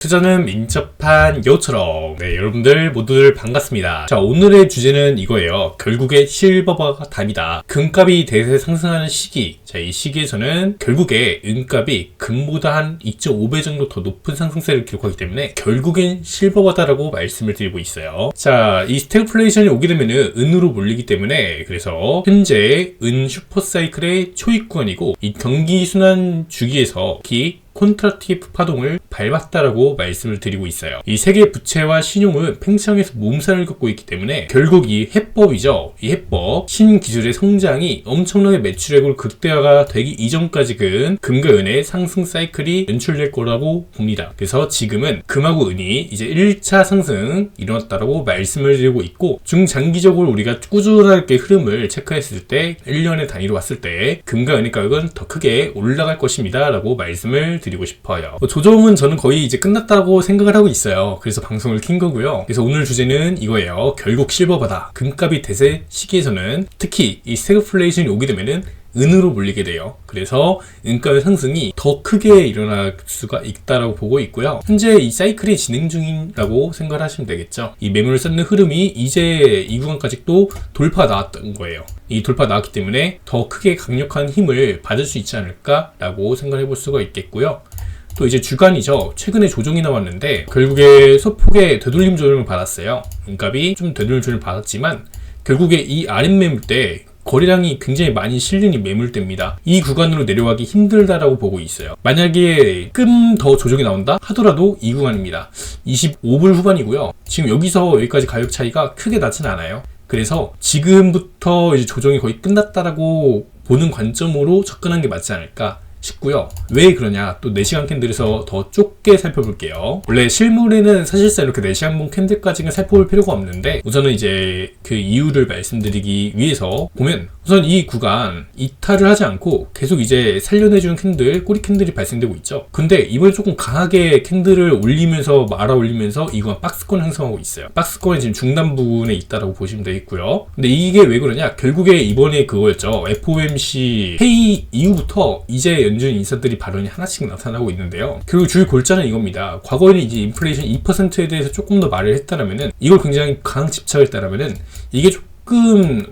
투자는 민첩한 여우처럼. 네, 여러분들 모두들 반갑습니다. 자, 오늘의 주제는 이거예요. 결국에 실버가 답이다. 금값이 대세 상승하는 시기. 자, 이 시기에서는 결국에 은값이 금보다 한 2.5배 정도 더 높은 상승세를 기록하기 때문에 결국엔 실버바다라고 말씀을 드리고 있어요. 자, 이 스태그플레이션이 오게 되면은 은으로 몰리기 때문에 그래서 현재 은 슈퍼사이클의 초입 구간이고 이 경기순환 주기에서 특히 콘트라티브 파동을 밟았다라고 말씀을 드리고 있어요. 이 세계 부채와 신용은 팽창해서 몸살을 겪고 있기 때문에 결국 이 해법이죠. 이 해법, 신기술의 성장이 엄청나게 매출액으로 극대화가 되기 이전까지는 금과 은의 상승 사이클이 연출될 거라고 봅니다. 그래서 지금은 금하고 은이 이제 1차 상승 일어났다라고 말씀을 드리고 있고 중장기적으로 우리가 꾸준하게 흐름을 체크했을 때 1년의 단위로 봤을 때 금과 은의 가격은 더 크게 올라갈 것입니다 라고 말씀을 드리고 싶어요. 조정은 저는 거의 이제 끝났다고 생각을 하고 있어요. 그래서 방송을 킨 거고요. 그래서 오늘 주제는 이거예요. 결국 실버바다. 금값이 대세 시기에서는 특히 이 스태그플레이션이 오게 되면은 은으로 몰리게 돼요. 그래서 은가의 상승이 더 크게 일어날 수가 있다라고 보고 있고요. 현재 이 사이클이 진행 중이라고 생각을 하시면 되겠죠. 이 매물을 쌓는 흐름이 이제 이 구간까지 또 돌파 나왔던 거예요. 이 돌파 나왔기 때문에 더 크게 강력한 힘을 받을 수 있지 않을까라고 생각해 볼 수가 있겠고요. 또 이제 주간이죠. 최근에 조정이 나왔는데 결국에 소폭의 되돌림 조정을 받았어요. 은값이 좀 되돌림 조정을 받았지만 결국에 이 아랫매물 때 거래량이 굉장히 많이 실린 이 매물대입니다. 이 구간으로 내려가기 힘들다라고 보고 있어요. 만약에 조금 더 조정이 나온다 하더라도 이 구간입니다. 25불 후반이고요. 지금 여기서 여기까지 가격 차이가 크게 나진 않아요. 그래서 지금부터 이제 조정이 거의 끝났다라고 보는 관점으로 접근한 게 맞지 않을까 싶고요. 왜 그러냐? 또 4시간 캔들에서 더 좁게 살펴볼게요. 원래 실물에는 사실상 이렇게 4시간 본 캔들까지는 살펴볼 필요가 없는데 우선은 이제 그 이유를 말씀드리기 위해서 보면 우선 이 구간 이탈을 하지 않고 계속 이제 살려내주는 캔들, 꼬리 캔들이 발생되고 있죠. 근데 이번에 조금 강하게 캔들을 올리면서 말아 올리면서 이 구간 박스권 형성하고 있어요. 박스권이 지금 중단 부분에 있다라고 보시면 되겠고요. 근데 이게 왜 그러냐? 결국에 이번에 그거였죠. FOMC 회의 이후부터 이제 연준 인사들이 발언이 하나씩 나타나고 있는데요. 결국 주요 골자는 이겁니다. 과거에는 이제 인플레이션 2%에 대해서 조금 더 말을 했다라면은 이걸 굉장히 강한 집착했다라면은 이게 조금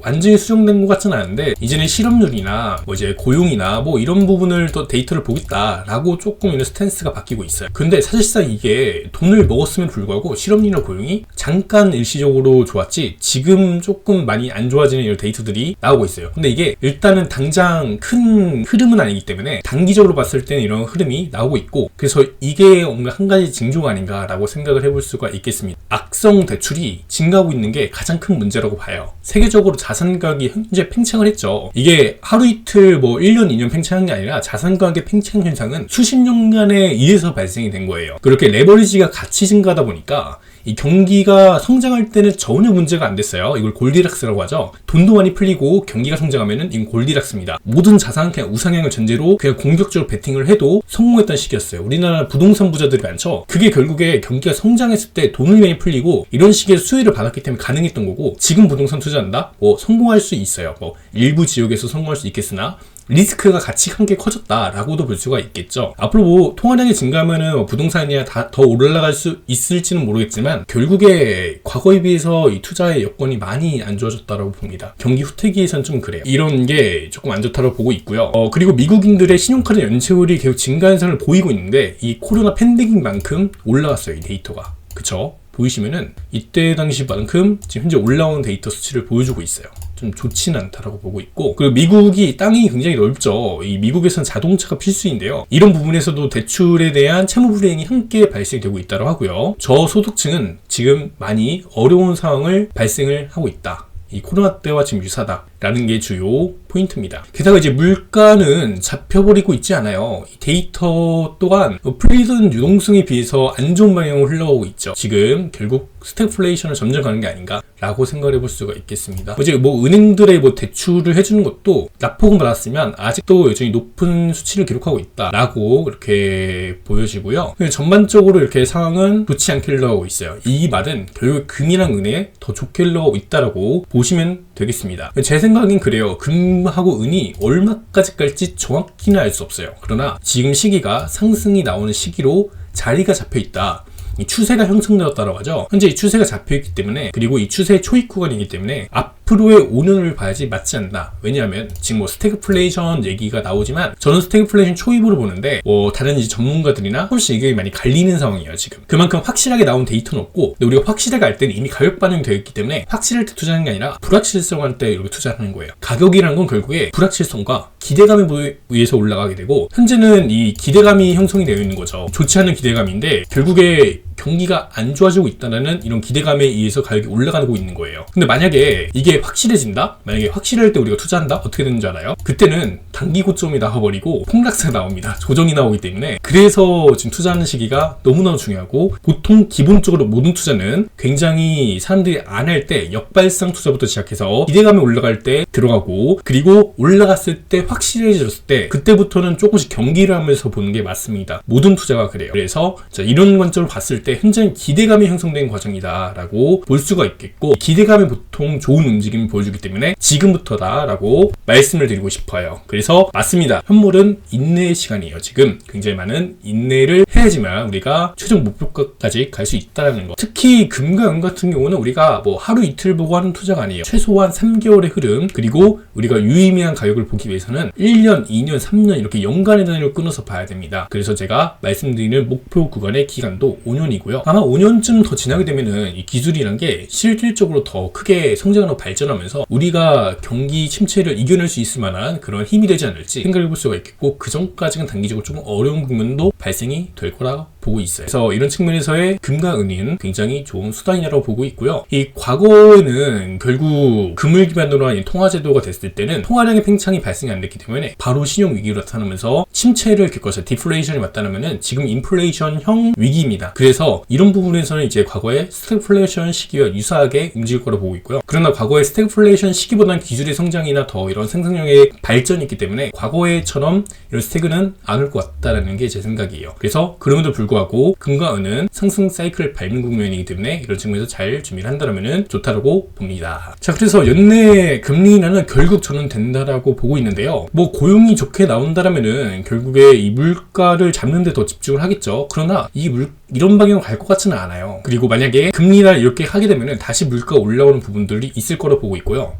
완전히 수정된 것 같지는 않은데 이제는 실업률이나 뭐 이제 고용이나 뭐 이런 부분을 또 데이터를 보겠다라고 조금 이런 스탠스가 바뀌고 있어요. 근데 사실상 이게 돈을 먹었음에도 불구하고 실업률이나 고용이 잠깐 일시적으로 좋았지 지금 조금 많이 안 좋아지는 이런 데이터들이 나오고 있어요. 근데 이게 일단은 당장 큰 흐름은 아니기 때문에 단기적으로 봤을 때는 이런 흐름이 나오고 있고 그래서 이게 뭔가 한 가지 징조가 아닌가라고 생각을 해볼 수가 있겠습니다. 악성 대출이 증가하고 있는 게 가장 큰 문제라고 봐요. 세계적으로 자산 가격이 현재 팽창을 했죠. 이게 하루 이틀 뭐 1년, 2년 팽창한 게 아니라 자산 가격의 팽창 현상은 수십 년간에 의해서 발생이 된 거예요. 그렇게 레버리지가 같이 증가하다 보니까 이 경기가 성장할 때는 전혀 문제가 안 됐어요. 이걸 골디락스라고 하죠. 돈도 많이 풀리고 경기가 성장하면은 이건 골디락스입니다. 모든 자산 그냥 우상향을 전제로 그냥 공격적으로 베팅을 해도 성공했던 시기였어요. 우리나라 부동산 부자들이 많죠. 그게 결국에 경기가 성장했을 때 돈을 많이 풀리고 이런 식의 수혜를 받았기 때문에 가능했던 거고 지금 부동산 투자한다? 뭐 성공할 수 있어요. 뭐 일부 지역에서 성공할 수 있겠으나 리스크가 같이 함께 커졌다라고도 볼 수가 있겠죠. 앞으로 뭐 통화량이 증가하면은 부동산이 더 올라갈 수 있을지는 모르겠지만 결국에 과거에 비해서 이 투자의 여건이 많이 안 좋아졌다라고 봅니다. 경기 후퇴기에선 좀 그래요. 이런 게 조금 안 좋다고 보고 있고요. 그리고 미국인들의 신용카드 연체율이 계속 증가 현상을 보이고 있는데 이 코로나 팬데믹만큼 올라갔어요. 이 데이터가. 그쵸? 보이시면은 이때 당시만큼 지금 현재 올라온 데이터 수치를 보여주고 있어요. 좀 좋지는 않다라고 보고 있고 그리고 미국이 땅이 굉장히 넓죠. 이 미국에서는 자동차가 필수인데요. 이런 부분에서도 대출에 대한 채무 불이행이 함께 발생되고 있다고 하고요. 저소득층은 지금 많이 어려운 상황을 발생을 하고 있다. 이 코로나 때와 지금 유사다라는 게 주요 포인트입니다. 게다가 이제 물가는 잡혀버리고 있지 않아요. 이 데이터 또한 풀리던 유동성에 비해서 안 좋은 방향으로 흘러가고 있죠. 지금 결국 스태그플레이션을 점점 가는 게 아닌가라고 생각을 해볼 수가 있겠습니다. 이제 뭐 은행들의 뭐 대출을 해주는 것도 납폭은 받았으면 아직도 여전히 높은 수치를 기록하고 있다라고 이렇게 보여지고요. 전반적으로 이렇게 상황은 좋지 않게 흘러가고 있어요. 이 말은 결국 금이랑 은에 더 좋게 흘러가고 있다라고 보시면 되겠습니다. 제 생각엔 그래요. 금하고 은이 얼마까지 갈지 정확히는 알 수 없어요. 그러나 지금 시기가 상승이 나오는 시기로 자리가 잡혀 있다. 이 추세가 형성되었다고 하죠. 현재 이 추세가 잡혀있기 때문에, 그리고 이 추세의 초입 구간이기 때문에 앞으로의 5년을 봐야지 맞지 않나. 왜냐하면 지금 뭐 스태그플레이션 얘기가 나오지만 저는 스태그플레이션 초입으로 보는데 다른 이제 전문가들이나 훨씬 이게 많이 갈리는 상황이에요. 지금 그만큼 확실하게 나온 데이터는 없고, 근데 우리가 확실하게 알 때는 이미 가격 반영이 되어 있기 때문에 확실할 때 투자하는 게 아니라 불확실성할 때 이렇게 투자하는 거예요. 가격이라는 건 결국에 불확실성과 기대감에 의해서 올라가게 되고, 현재는 이 기대감이 형성이 되어 있는 거죠. 좋지 않은 기대감인데 결국에 경기가 안 좋아지고 있다는 이런 기대감에 의해서 가격이 올라가고 있는 거예요. 근데 만약에 이게 확실해진다? 만약에 확실할 때 우리가 투자한다? 어떻게 되는 줄 알아요? 그때는 단기 고점이 나와버리고 폭락세가 나옵니다. 조정이 나오기 때문에. 그래서 지금 투자하는 시기가 너무나 중요하고, 보통 기본적으로 모든 투자는 굉장히 사람들이 안 할 때 역발상 투자부터 시작해서 기대감이 올라갈 때 들어가고, 그리고 올라갔을 때 확실해졌을 때 그때부터는 조금씩 경기를 하면서 보는 게 맞습니다. 모든 투자가 그래요. 그래서 이런 관점을 봤을 때 현재는 기대감이 형성된 과정이다 라고 볼 수가 있겠고, 기대감이 보통 좋은 움직임을 보여주기 때문에 지금부터다 라고 말씀을 드리고 싶어요. 그래서 맞습니다. 현물은 인내의 시간이에요. 지금 굉장히 많은 인내를 해야지만 우리가 최종 목표까지 갈 수 있다는 거. 특히 금과 은 같은 경우는 우리가 뭐 하루 이틀 보고 하는 투자가 아니에요. 최소한 3개월의 흐름, 그리고 우리가 유의미한 가격을 보기 위해서는 1년, 2년, 3년 이렇게 연간의 단위로 끊어서 봐야 됩니다. 그래서 제가 말씀드리는 목표 구간의 기간도 5년이고요. 아마 5년쯤 더 지나게 되면은 이 기술이란 게 실질적으로 더 크게 성장하고 발전하면서 우리가 경기 침체를 이겨낼 수 있을 만한 그런 힘이 되지 않을지 생각해 볼 수가 있겠고, 그 전까지는 단기적으로 조금 어려운 국면도 발생이 될 거라 보고 있어요. 그래서 이런 측면에서의 금과 은은 굉장히 좋은 수단이라고 보고 있고요. 이 과거에는 결국 금을 기반으로 한 통화제도가 됐을 때는 통화량의 팽창이 발생이 안 됐기 때문에 바로 신용 위기로 나타나면서 침체를 겪어서 디플레이션이 맞다면 지금 인플레이션형 위기입니다. 그래서 이런 부분에서는 이제 과거의 스태그플레이션 시기와 유사하게 움직일 거라고 보고 있고요. 그러나 과거의 스태그플레이션 시기보다는 기술의 성장이나 더 이런 생산력의 발전이 있기 때문에 과거에처럼 이런 스태그는 안 올 것 같다는 게 제 생각이에요. 그래서 그럼에도 불구하고 금과 은은 상승 사이클을 밟는 국면이기 때문에 이런 측면에서 잘 준비를 한다면 좋다라고 봅니다. 자, 그래서 연내 금리 인하는 결국 저는 된다라고 보고 있는데요. 뭐 고용이 좋게 나온다라면은 결국에 이 물가를 잡는 데 더 집중을 하겠죠. 그러나 이런 방향으로 갈 것 같지는 않아요. 그리고 만약에 금리 인하를 이렇게 하게 되면은 다시 물가가 올라오는 부분들이 있을 거라고 보고 있고요.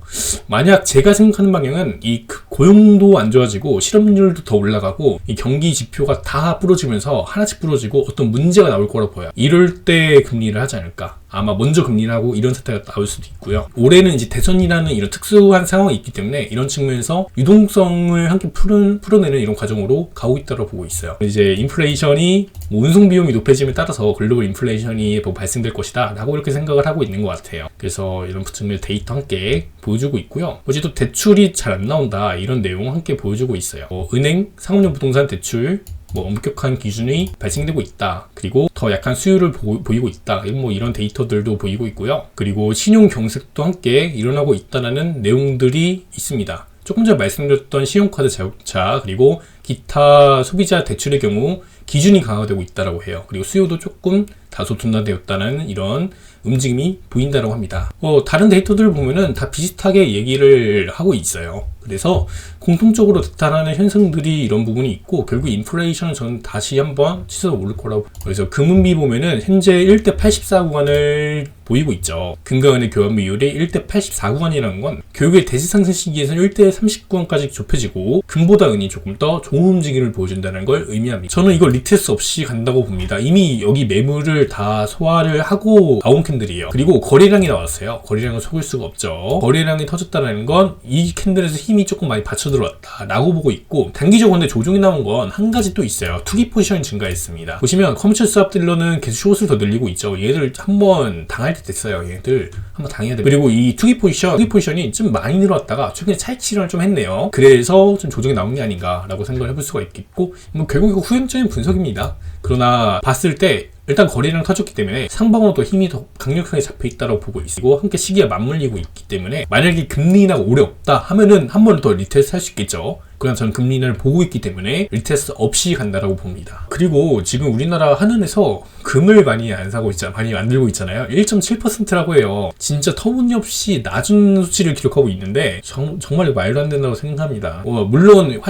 만약 제가 생각하는 방향은 이 고용도 안 좋아지고 실업률도 더 올라가고 이 경기 지표가 다 부러지면서 하나씩 부러지고 어떤 문제가 나올 거라고 보여요. 이럴 때 금리를 하지 않을까. 아마 먼저 금리를 하고 이런 사태가 나올 수도 있고요. 올해는 이제 대선이라는 이런 특수한 상황이 있기 때문에 이런 측면에서 유동성을 함께 풀어내는 이런 과정으로 가고 있다고 보고 있어요. 이제 인플레이션이 운송 비용이 높아짐에 따라서 글로벌 인플레이션이 뭐 발생될 것이다 라고 이렇게 생각을 하고 있는 것 같아요. 그래서 이런 측면 데이터 함께 보여주고 있고요. 어제 또 대출이 잘 안 나온다 이런 내용 함께 보여주고 있어요. 은행, 상업용 부동산 대출 엄격한 기준이 발생되고 있다. 그리고 더 약한 수요를 보이고 있다. 이런 데이터들도 보이고 있고요. 그리고 신용 경색도 함께 일어나고 있다는 내용들이 있습니다. 조금 전에 말씀드렸던 신용카드 자격차 그리고 기타 소비자 대출의 경우 기준이 강화되고 있다고 해요. 그리고 수요도 조금 다소 둔화되었다는 이런 움직임이 보인다고 합니다. 다른 데이터들을 보면은 다 비슷하게 얘기를 하고 있어요. 그래서 공통적으로 나타나는 현상들이 이런 부분이 있고, 결국 인플레이션은 저는 다시 한번 치솟아 오를 거라고. 그래서 금은비 보면은 현재 1대 84 구간을 보이고 있죠. 금과 은의 교환 비율이 1대 84 구간이라는 건 결국에 대세 상승 시기에서는 1대 30 구간까지 좁혀지고 금보다 은이 조금 더 좋은 움직임을 보여준다는 걸 의미합니다. 저는 이걸 리테스트 없이 간다고 봅니다. 이미 여기 매물을 다 소화를 하고 나온 캔들이에요. 그리고 거래량이 나왔어요. 거래량을 속일 수가 없죠. 거래량이 터졌다는 건 이 캔들에서 힘이 조금 많이 받쳐 들어왔다 라고 보고 있고, 단기적으로 근데 조정이 나온 건 한 가지 또 있어요. 투기 포지션이 증가했습니다. 보시면 커머셜 스왑 딜러는 계속 숏을 더 늘리고 있죠. 얘들 한번 당할 때 됐어요. 얘들 한번 당해야 돼요. 그리고 이 투기 포지션이 좀 많이 늘어왔다가 최근에 차익 실현을 좀 했네요. 그래서 좀 조정이 나온 게 아닌가 라고 생각을 해볼 수가 있겠고, 결국 이거 후행적인 분석입니다. 그러나 봤을 때 일단 거래량 터졌기 때문에 상방으로 더 힘이 더 강력하게 잡혀있다고 보고 있고, 함께 시기가 맞물리고 있기 때문에 만약에 금리 인하가 오래 없다 하면은 한 번 더 리테스트 할 수 있겠죠. 그냥 저는 금리를 보고 있기 때문에 리테스트 없이 간다라고 봅니다. 그리고 지금 우리나라 한은에서 금을 많이 안 사고 있잖아요. 많이 만들고 있잖아요. 1.7%라고 해요. 진짜 터무니없이 낮은 수치를 기록하고 있는데 정말 말도 안 된다고 생각합니다. 물론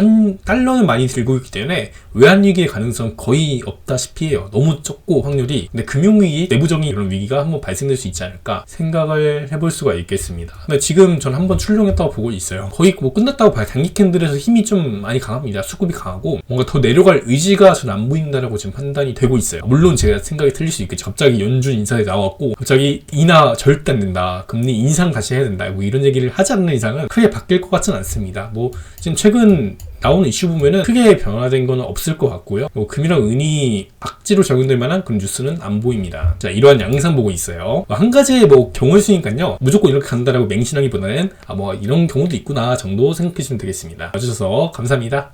달러는 많이 들고 있기 때문에 외환위기의 가능성 거의 없다시피 해요. 너무 적고 확률이. 근데 금융위기, 내부적인 이런 위기가 한번 발생될 수 있지 않을까 생각을 해볼 수가 있겠습니다. 근데 지금 전 한번 출렁했다고 보고 있어요. 거의 뭐 끝났다고 봐요. 단기 캔들에서 힘이 좀 많이 강합니다. 수급이 강하고 뭔가 더 내려갈 의지가 전 안 보인다라고 지금 판단이 되고 있어요. 물론 제가 생각이 틀릴 수 있겠죠. 갑자기 연준 인사에 나왔고 갑자기 인하 절대 안 된다. 금리 인상 다시 해야 된다. 뭐 이런 얘기를 하지 않는 이상은 크게 바뀔 것 같진 않습니다. 뭐 지금 최근 나오는 이슈 보면은 크게 변화된 건 없을 것 같고요. 금이랑 은이 악재로 적용될 만한 그런 뉴스는 안 보입니다. 자, 이러한 양상 보고 있어요. 한 가지의 경우일 수니까요. 무조건 이렇게 간다라고 맹신하기보다는 뭐 이런 경우도 있구나 정도 생각하시면 되겠습니다. 봐주셔서 감사합니다.